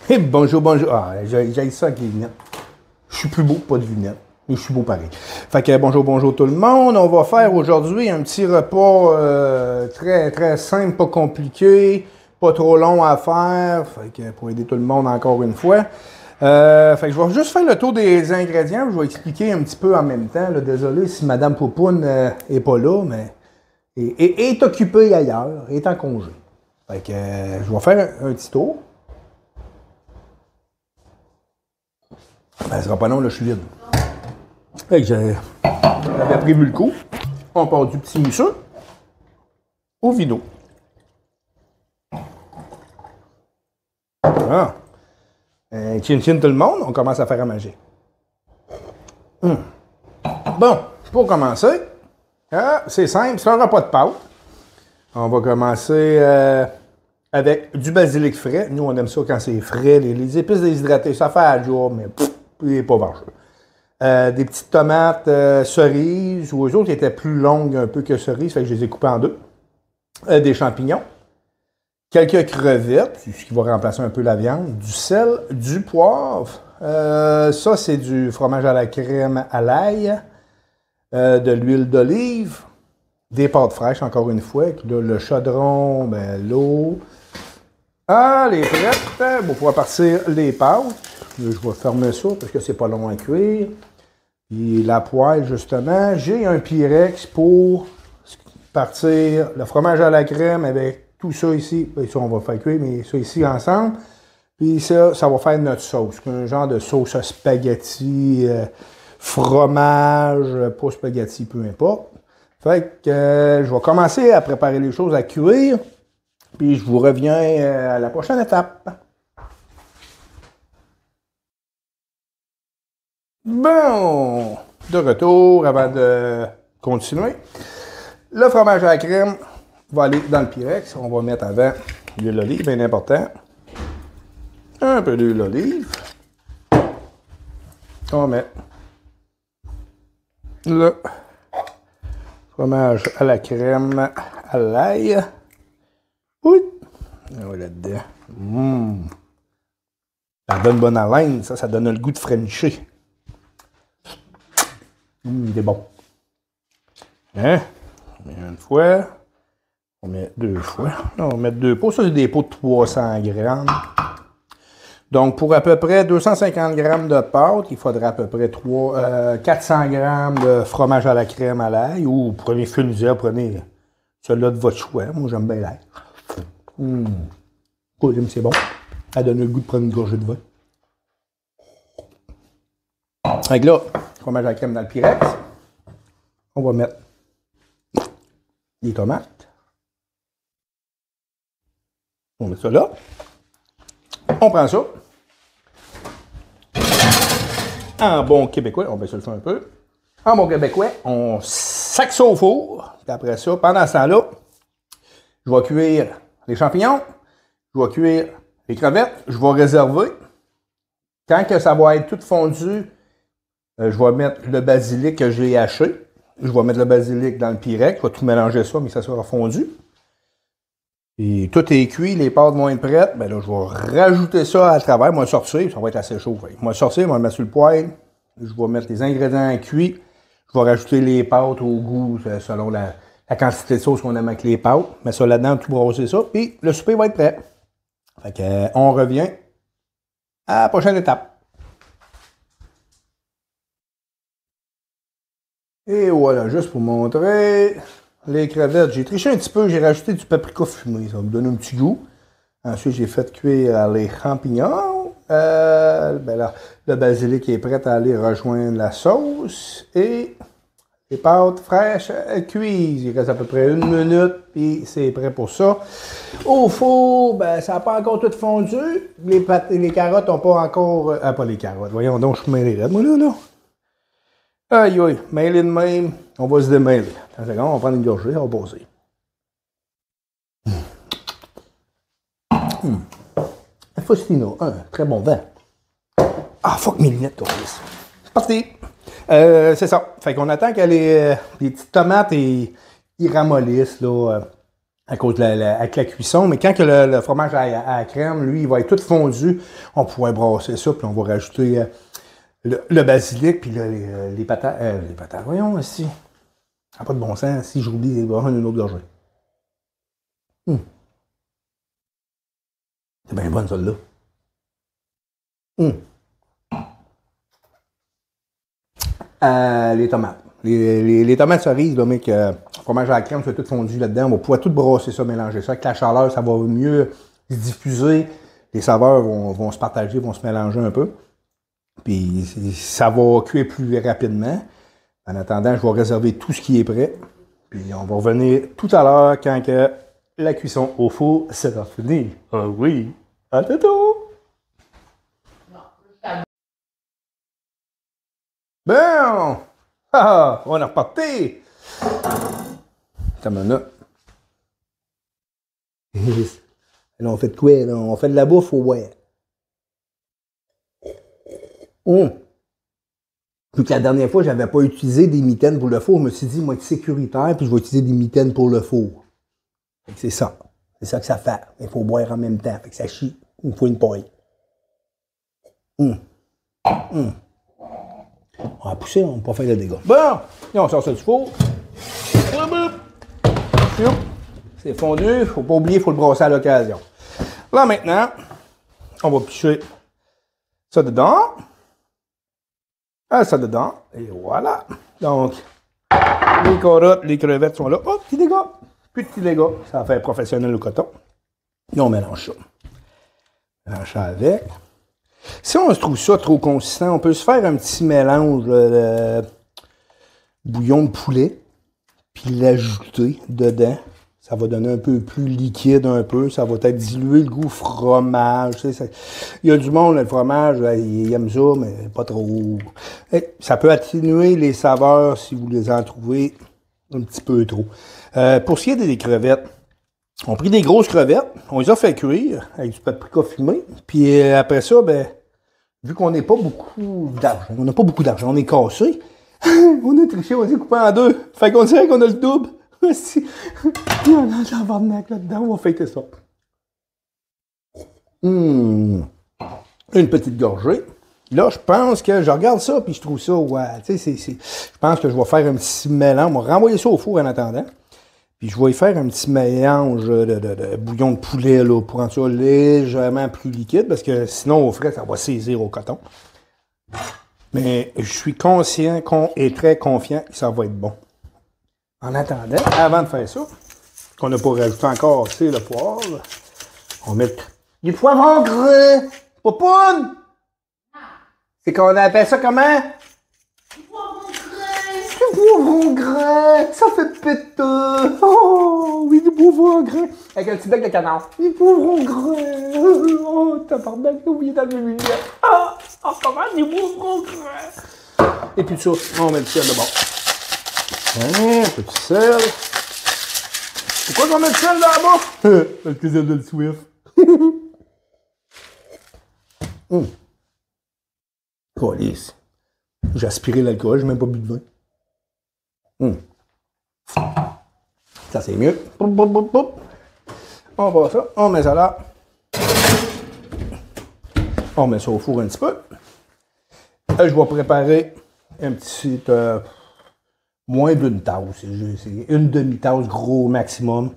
Hey, bonjour, bonjour. Ah, j'ai ça avec les lunettes. Je suis plus beau, pas de lunettes. Mais je suis beau pareil. Fait que bonjour, bonjour tout le monde. On va faire aujourd'hui un petit repas très simple, pas compliqué, pas trop long à faire. Fait que pour aider tout le monde encore une fois. Fait que je vais juste faire le tour des ingrédients. Je vais expliquer un petit peu en même temps. Là. Désolé si Madame Poupoune est pas là, mais est occupée ailleurs, est en congé. Fait que je vais faire un petit tour. Ben, ce sera pas long, là, je suis vide. Fait que j'avais prévu le coup. On part du petit mousseux au vino. Ah. Chin-chin tout le monde, on commence à faire à manger. Bon, pour commencer, c'est simple, c'est un repas de pâtes. On va commencer avec du basilic frais. Nous, on aime ça quand c'est frais. Les épices déshydratées, ça fait à jour, mais il n'est pas vacheux. Des petites tomates cerises, ou eux autres qui étaient plus longues un peu que cerises, fait que je les ai coupées en deux. Des champignons, quelques crevettes, ce qui va remplacer un peu la viande, du sel, du poivre. Ça, c'est du fromage à la crème à l'ail, de l'huile d'olive, des pâtes fraîches, encore une fois, là, le chaudron, ben, l'eau. Ah, les prêtes, on va pouvoir partir les pâtes. Je vais fermer ça parce que c'est pas long à cuire. Puis la poêle, justement, j'ai un Pyrex pour partir le fromage à la crème avec tout ça ici. Bien, ça, on va faire cuire, mais ça ici ensemble. Puis ça va faire notre sauce. Un genre de sauce à spaghetti, fromage, pas spaghetti, peu importe. Fait que je vais commencer à préparer les choses à cuire. Puis je vous reviens à la prochaine étape. Bon, de retour avant de continuer. Le fromage à la crème va aller dans le Pyrex. On va mettre avant l'huile d'olive, bien important. Un peu d'huile d'olive. On va mettre le fromage à la crème à l'ail. Oui. On va là-dedans. Ça donne bonne haleine, ça donne le goût de Frencher. Il est bon. Hein? On met une fois. On met deux fois. On va mettre deux pots. Ça, c'est des pots de 300 grammes. Donc, pour à peu près 250 grammes de pâte, il faudra à peu près 400 grammes de fromage à la crème à l'ail. Ou prenez Funzia, prenez celui-là de votre choix. Moi, j'aime bien l'ail. C'est bon. Ça donne le goût de prendre une gorgée de vin. Donc là, fromage à la crème dans le Pyrex. On va mettre des tomates. On met ça là. On prend ça. En bon québécois, on baisse le feu un peu. En bon québécois, on sac ça au four. Puis après ça, pendant ce temps-là, je vais cuire les champignons. Je vais cuire les crevettes. Je vais réserver. Quand que ça va être tout fondu, je vais mettre le basilic que j'ai haché. Je vais mettre le basilic dans le Pyrex. Je vais tout mélanger ça, mais ça sera fondu. Et tout est cuit, les pâtes vont être prêtes. Ben là, je vais rajouter ça à travers. Moi, sortir, ça va être assez chaud. Moi, sortir, je vais le mettre sur le poêle. Je vais mettre les ingrédients cuits. Je vais rajouter les pâtes au goût, selon la quantité de sauce qu'on aime avec les pâtes. Mets ça là-dedans, tout brosser ça. Puis le souper va être prêt. Fait que, on revient à la prochaine étape. Et voilà, juste pour montrer les crevettes. J'ai triché un petit peu, j'ai rajouté du paprika fumé. Ça va me donner un petit goût. Ensuite, j'ai fait cuire les champignons. Ben là, le basilic est prêt à aller rejoindre la sauce. Et les pâtes fraîches cuisent. Il reste à peu près 1 minute, puis c'est prêt pour ça. Au four, ben, ça n'a pas encore tout fondu. Les carottes n'ont pas encore... pas les carottes. Voyons donc, je suis mêlé là. Moi, là. Aïe, aïe, mêlé de même, on va se démêler. Attends une seconde, on va prendre une gorgée, on va passer. Faustino, très bon vin. Ah, fuck mes lunettes, toi. C'est parti. C'est ça. Fait qu'on attend que les petites tomates ils ramollissent, là. à cause de avec la cuisson. Mais quand que le fromage à la crème, lui, il va être tout fondu, on pourrait brasser ça, puis on va rajouter le basilic, puis là, les patates. Les patates, voyons ici. Ça n'a pas de bon sens. Si j'oublie, il va y avoir une autre gorgée. C'est bien bonne, celle-là. Les tomates. Les tomates cerises, là, mec, fromage à la crème, c'est tout fondu là-dedans. On va pouvoir tout brasser ça, mélanger ça. Avec la chaleur, ça va mieux se diffuser. Les saveurs vont se partager, vont se mélanger un peu. Puis ça va cuire plus rapidement. En attendant, je vais réserver tout ce qui est prêt. Puis on va revenir tout à l'heure quand que la cuisson au four sera finie. Ah oui. À tantôt! Bon! Ah, on est reparti! Attends une minute. Là, on fait de quoi? Là? On fait de la bouffe au bois. Puis que la dernière fois, je n'avais pas utilisé des mitaines pour le four. Je me suis dit, moi, être sécuritaire, puis je vais utiliser des mitaines pour le four. C'est ça. C'est ça que ça fait. Il faut boire en même temps. Fait que ça chie. Il faut une paille. On va pousser, on ne va pas faire de dégâts. Bon! Là, on sort ça du four. C'est fondu. Il ne faut pas oublier, il faut le brasser à l'occasion. Là, maintenant, on va picher ça dedans. Ça dedans. Et voilà. Donc, les carottes, les crevettes sont là. Oh, petits dégâts. Plus de petits dégâts. Ça va faire professionnel au coton. Et on mélange ça. Mélange ça avec. Si on se trouve ça trop consistant, on peut se faire un petit mélange de bouillon de poulet, puis l'ajouter dedans. Ça va donner un peu plus liquide un peu. Ça va peut-être diluer le goût fromage. Tu sais, il y a du monde, le fromage, il aime ça, mais pas trop. Ça peut atténuer les saveurs si vous les en trouvez un petit peu trop. Pour ce qui est des crevettes, on a pris des grosses crevettes, on les a fait cuire avec du paprika fumé. Puis après ça, ben, vu qu'on n'a pas beaucoup d'argent, on est cassé. On a triché, on s'est coupé en deux. Fait qu'on dirait qu'on a le double. Si. Il y en a de la varnac là-dedans, on va fêter ça. Une petite gorgée. Là, je pense que je regarde ça, puis je trouve ça, ouais, tu sais, je pense que je vais faire un petit mélange. On va renvoyer ça au four en attendant. Puis je vais y faire un petit mélange de bouillon de poulet là, pour rendre ça légèrement plus liquide, parce que sinon, au frais, ça va saisir au coton. Mais je suis conscient et très confiant que ça va être bon. En attendant, avant de faire ça, qu'on n'a pas rajouté encore, c'est le poivre. On met du poivron gras. Popoune! C'est qu'on appelle ça comment? Du poivron gras. Du poivron gras. Ça fait péter. Oh, oui, du poivron gras. Avec un petit bec de canard. Du poivron gras. Oh, tabarnak, j'ai oublié d'enlever mes lunettes. Ah, comment du poivron gras. Et puis ça, on met le sel de bord. Un petit sel. Pourquoi on met le sel là-bas? Parce que c'est de le Swift. Calice. J'ai aspiré l'alcool, j'ai même pas bu de vin. Ça c'est mieux. On va ça, on met ça là. On met ça au four un petit peu. Je vais préparer un petit... moins d'une tasse. C'est une demi-tasse gros maximum.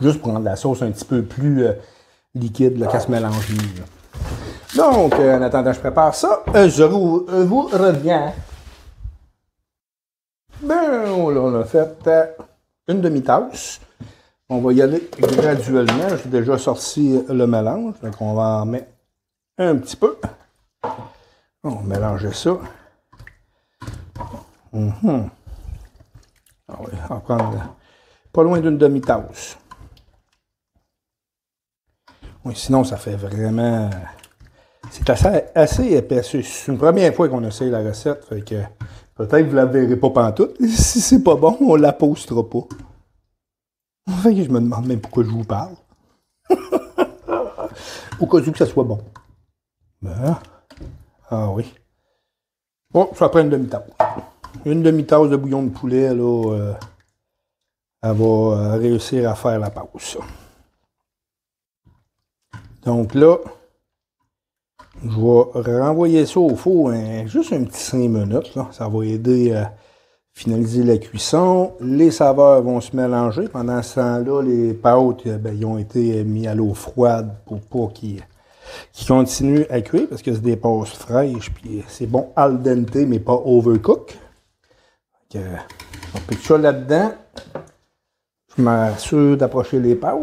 Juste pour rendre la sauce un petit peu plus liquide, qu'elle se mélange mieux. Donc, en attendant, je prépare ça. Je vous reviens. Ben, là, on a fait une demi-tasse. On va y aller graduellement. J'ai déjà sorti le mélange. Donc, on va en mettre un petit peu. On va mélanger ça. Ah oui, on va prendre pas loin d'une demi-tasse. Oui, sinon, ça fait vraiment... C'est assez épais. C'est une première fois qu'on essaye la recette. Fait que peut-être que vous ne la verrez pas pantoute. Si c'est pas bon, on la postera pas. Fait que je me demande même pourquoi je vous parle. Au cas où que ça soit bon. Ben, ah oui. Bon, ça prend une demi-tasse. Une demi-tasse de bouillon de poulet, là. elle va réussir à faire la pause. Donc là, je vais renvoyer ça au four juste un petit 5 minutes. Là. Ça va aider à finaliser la cuisson. Les saveurs vont se mélanger. Pendant ce temps-là, les pâtes ils ont été mis à l'eau froide pour pas qu'ils continuent à cuire parce que c'est des pâtes fraîches. Puis c'est bon al dente, mais pas overcook. Donc, on peut ça là-dedans. Je m'assure d'approcher les pâtes.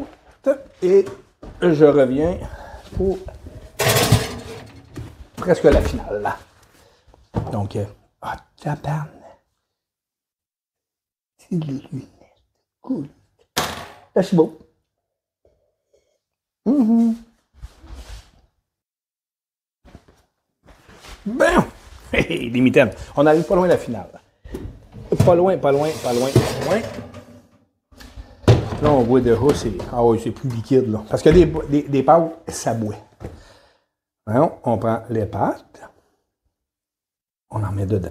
Et je reviens pour presque la finale. Là. Donc, tabarnak. C'est les lunettes. Cool. Là, c'est beau. Ben, les mitaines. On arrive pas loin de la finale. Pas loin. Là, on voit déjà, c'est plus liquide. Là. Parce que des pâtes, ça boit. Alors, on prend les pâtes. On en met dedans.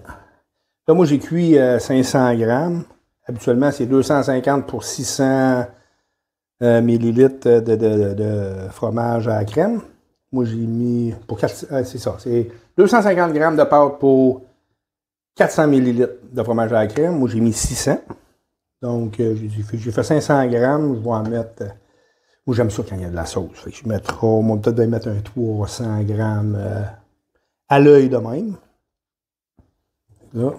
Là, moi, j'ai cuit 500 grammes. Habituellement, c'est 250 pour 600 millilitres de fromage à la crème. Moi, j'ai mis... c'est ça. C'est 250 grammes de pâte pour 400 millilitres de fromage à la crème. Moi, j'ai mis 600. Donc, j'ai fait 500 grammes. Je vais en mettre... moi, j'aime ça quand il y a de la sauce. Fait que je mettrai... moi, peut-être de mettre un 300 grammes à l'œil de même. Là,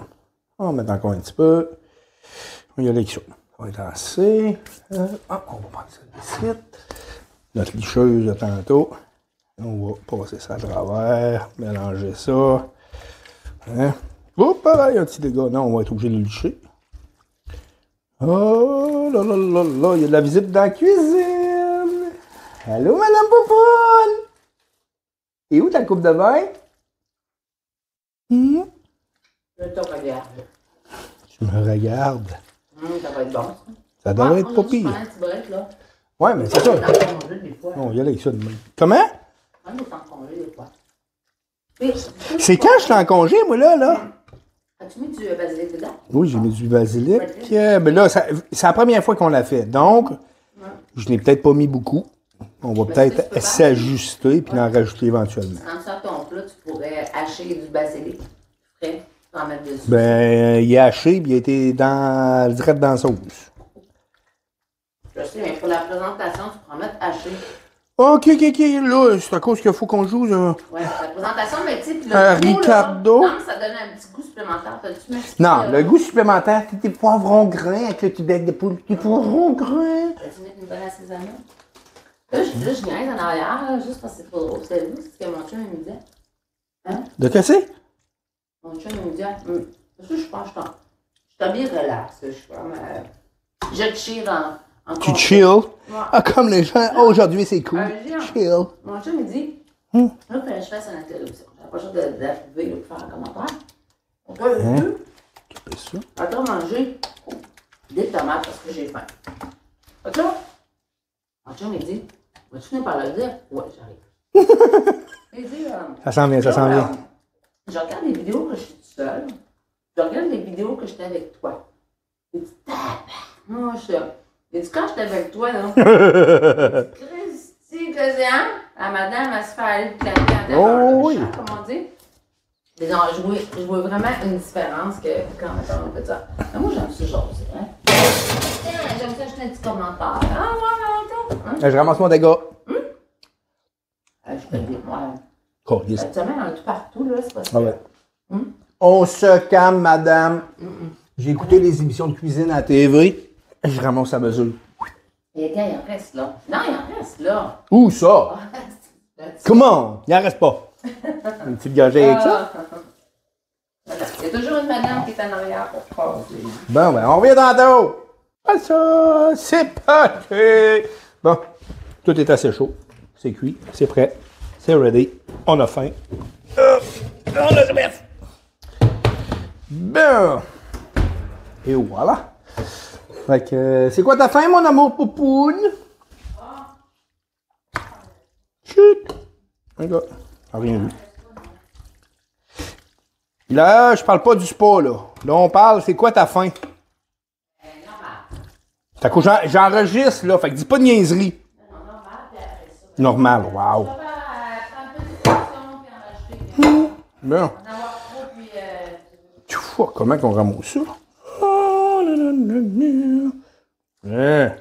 on va mettre encore un petit peu. On va y aller avec ça. Ça va être assez. On va prendre ça ici. Notre licheuse de tantôt. On va passer ça à travers. Mélanger ça. Hein? Oups, pareil, un petit dégât. Non, on va être obligé de le licher. Oh là là là là, il y a de la visite dans la cuisine. Allô, Madame Poupoune? Et où ta coupe de vin? Je te regarde. Tu me regardes. Ça va être bon, ça. Ça devrait être pas pire. Un petit break, là. Ouais, mais c'est ça. Non, il y a avec ça de même. Comment? On est en congé, des fois. C'est quand je suis en congé, moi, là? As-tu mis du basilic dedans? Oui, j'ai mis du basilic. Mais là, c'est la première fois qu'on l'a fait. Donc, je n'ai peut-être pas mis beaucoup. On va peut-être s'ajuster puis en rajouter éventuellement. Quand tu sors ton plat, tu pourrais hacher du basilic frais, en mettre dessus. Ben, il est haché puis il a été direct dans la sauce. Je sais, mais pour la présentation, tu pourras mettre haché. OK. Là, c'est à cause qu'il faut qu'on joue, là. Ouais, la présentation, mais tu sais, puis le goût, Ricardo. Là, ça donne un petit goût supplémentaire. T'as-tu m'expliqué? Non, le goût supplémentaire, c'est tes poivrons grains avec le petit bec de poule. Tes poivrons grains. As-tu mettre une bonne assaisonnement? Là, je niaise en arrière, là, juste parce que c'est pas drôle. C'est ce que mon chum me disait. Hein? De quoi c'est? Mon chum me disait, parce que je pense que je suis bien relax. Je suis comme, je chill en Tu chill? Ouais. Ah, comme les gens, aujourd'hui c'est cool. Chill. Mon chum me dit, là, il fallait que je fasse une interruption. J'avais pas le choix d'arriver pour faire un commentaire. Donc là, C'est ça. après manger des tomates parce que j'ai faim. Donc là, mon chum me dit, vas-tu finir par le dire? Ouais, j'arrive. Il dit, Ça s'en vient. je regarde les vidéos que je suis toute seule. Je regarde les vidéos que j'étais avec toi. Il dit, moi, je suis. Il dit, quand j'étais avec toi, là. Christy, Cosian, la madame, elle se fait aller le claquer en tête oui. comme on dit. Disons, je vois vraiment une différence que quand on fait ça. Mais moi, j'aime ce genre, c'est vrai. J'aime ça, je fais un petit commentaire. Ah, ouais, Je ramasse mon dégât. Je peux dire, moi. Colis. Tu mets un tout partout, là, c'est pas ça. Ah ouais. On se calme, madame. J'ai écouté les émissions de cuisine à la TV. Je ramasse à mesure. Les gars, il en reste là. Non, il en reste là. Où ça? Comment? Il en reste pas. Une petite gorgée avec ça? Voilà. Il y a toujours une madame qui est en arrière pour passer. Bon, ben, on revient tantôt. Ah, ça, c'est parti. Bon, tout est assez chaud. C'est cuit, c'est prêt, c'est ready. On a faim. On a soif. Bon. Et voilà. Fait que, c'est quoi ta faim, mon amour poupoune? Chut. Regarde, rien vu. Là, je parle pas du spa, là. Là, on parle, c'est quoi ta faim? Fait que j'enregistre, là. Fait que dis pas de niaiserie. Non, normal, puis après ça. Normal, wow. Ça va prendre un peu de poisson, puis en rajouter. Bon. En avoir trop, puis. Tchou, comment qu'on ramasse ça? Oh, hein.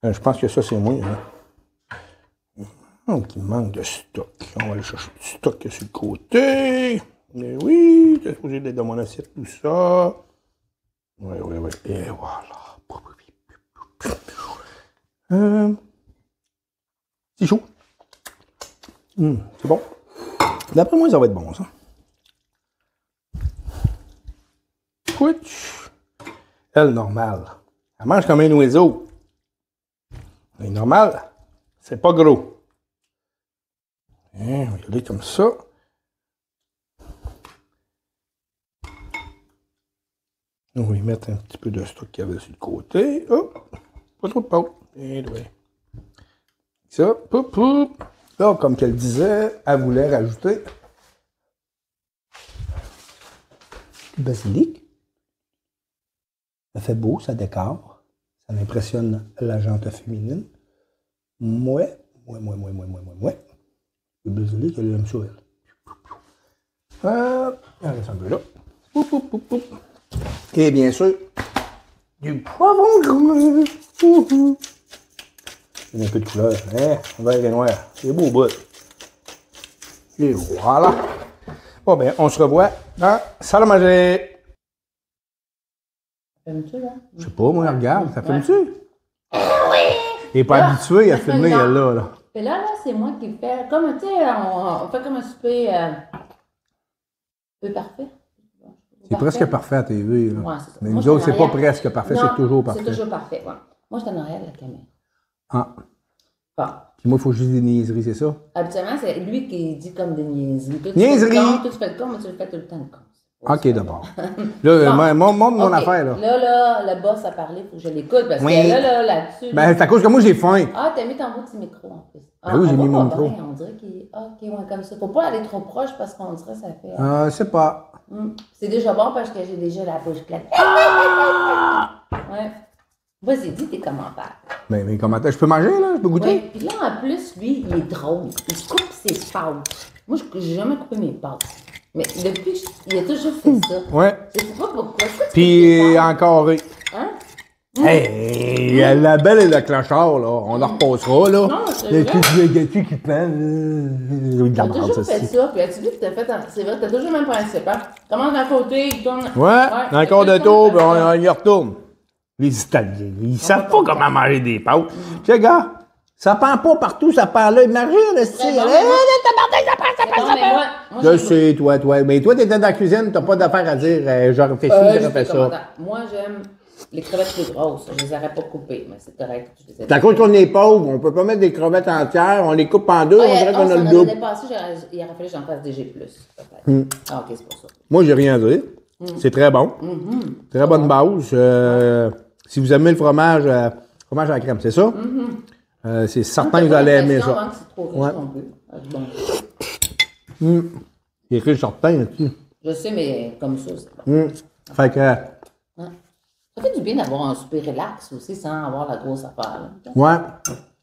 Je pense que ça, c'est moi. Hein. Oh, il manque de stock. On va aller chercher du stock sur le côté. Mais oui, t'es supposé d'être dans mon assiette, tout ça. Oui. Et voilà. C'est chaud. C'est bon. D'après moi, ça va être bon, ça. Twitch. Elle, normale. Elle mange comme un oiseau. Elle est normale. C'est pas gros. Hein, on va y aller comme ça. On va y mettre un petit peu de stock qu'il y avait sur le côté. Hop. Pas trop de pâte. Et ouais. Ça. Poup. Là, comme qu'elle disait, elle voulait rajouter du basilic. Ça fait beau, ça décore. Ça impressionne la gente féminine. Moi. Le basilic, elle aime ça, elle. Il en reste un peu là. Poup. Et bien sûr, du poivron gras. Il y a un peu de couleur. Hein? Vert et noir. C'est beau, bout. Et voilà. Bon, ben, on se revoit dans salle à manger. Filmes-tu, là? Je sais pas, moi, regarde. Ça filme-tu? Oui! Elle n'est pas habituée à filmer, elle, là. Et là, c'est moi qui fais. Comme, tu sais, on fait comme un souper. Parfait. C'est presque parfait à TV. Là. Ouais, c'est ça. Mais moi, nous autres, c'est pas presque parfait, c'est toujours parfait. C'est toujours parfait, ouais. Moi, je suis en arrière de la caméra. Ah. Bon. Puis moi, il faut juste des niaiseries, c'est ça? Habituellement, c'est lui qui dit comme des niaiseries. Toi, niaiseries! Tu fais le con, mais tu le fais tout le temps le con. OK, d'abord. Là, montre mon affaire, là. Là, le boss a parlé, il faut que je l'écoute, parce que là-dessus... Ben, c'est à cause que moi, j'ai faim. Ah, t'as mis ton petit micro, en plus. Ben oui, j'ai mis mon micro. On dirait qu'il... OK, ouais, comme ça. Faut pas aller trop proche, parce qu'on dirait que ça fait... Je sais pas. C'est déjà bon, parce que j'ai déjà la bouche pleine. Ouais. Vas-y, dis tes commentaires. Mais mes commentaires, je peux manger, là? Je peux goûter? Oui, puis là, en plus, lui, il est drôle. Il coupe ses pâtes. Moi, je n'ai jamais coupé mes pâtes. Mais depuis, il a toujours fait ça. Ouais. Je sais pas pourquoi. Puis encore. Hein? Hey, la belle et le clochard, là. On en repassera, là. Non, c'est le vrai. gâteau qui prend. T'as toujours fait ça. Puis as-tu vu que t'as fait... C'est vrai, t'as toujours le même principe, hein? Commence d'un côté, il tourne... Ouais, encore de tour, puis on y retourne. Les Italiens, ils savent pas comment manger des pâtes. Tu sais, gars, ça pend pas partout, ça pend là. Imagine, le style. Je sais, toi. Mais toi, t'étais dans la cuisine, t'as pas d'affaire à dire. J'aurais fait ci, j'aurais fait ça. Moi, j'aime les crevettes plus grosses. Je les aurais pas coupées, mais c'est correct. C'est à cause qu'on est pauvre, on peut pas mettre des crevettes entières, on les coupe en deux, on dirait qu'on a le double. L'année passée, il aurait fallu que j'en fasse des G+. Ah, OK, c'est pour ça. Moi, j'ai rien à dire. C'est très bon. Très bonne base. Si vous aimez le fromage à la crème, c'est ça? C'est certain que vous allez aimer ça. C'est trop riche non plus. Il est écrit certain là-dessus. Je sais, mais comme ça, c'est bon. Fait que... Ça fait du bien d'avoir un souper relax aussi, sans avoir la grosse affaire. Là. Ouais.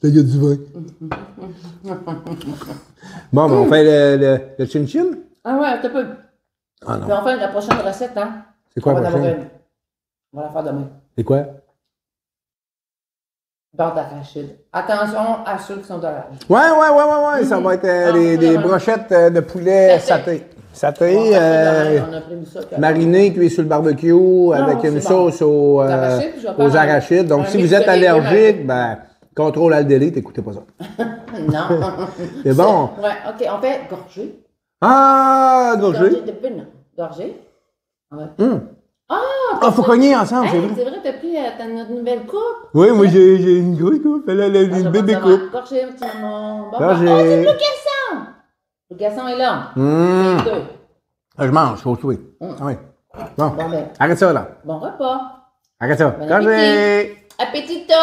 Il y a du vin. Bon, ben on fait le chin-chin? Ah ouais, t'as peu. Ah non. Puis on fait la prochaine recette, hein? C'est quoi la prochaine? On va la faire demain. C'est quoi? Beurre d'arachide. Attention à ceux qui sont allergiques. Ouais. Ça va être des brochettes de poulet saté. Saté, mariné, cuit sur le barbecue avec une sauce aux arachides. Donc, si vous êtes allergique, ben, contrôle-alt-delete, écoutez pas ça. Non. C'est bon. Ouais, OK, on fait gorgée. Ah, gorgée. Gorgée de pin. Gorgée. Ah, faut cogner ensemble, c'est vrai. C'est vrai, t'as pris notre nouvelle coupe. Oui, moi, j'ai une grosse coupe. Elle a une bébé coupe. Gorgée, petit maman. Gorgée. Oh, c'est le garçon. Le garçon est là. Je mange, faut tuer. Ah oui. Bon, ben, arrête ça, là. Bon repas. Arrête ça. Bon Gorgée. appétit. Appétito.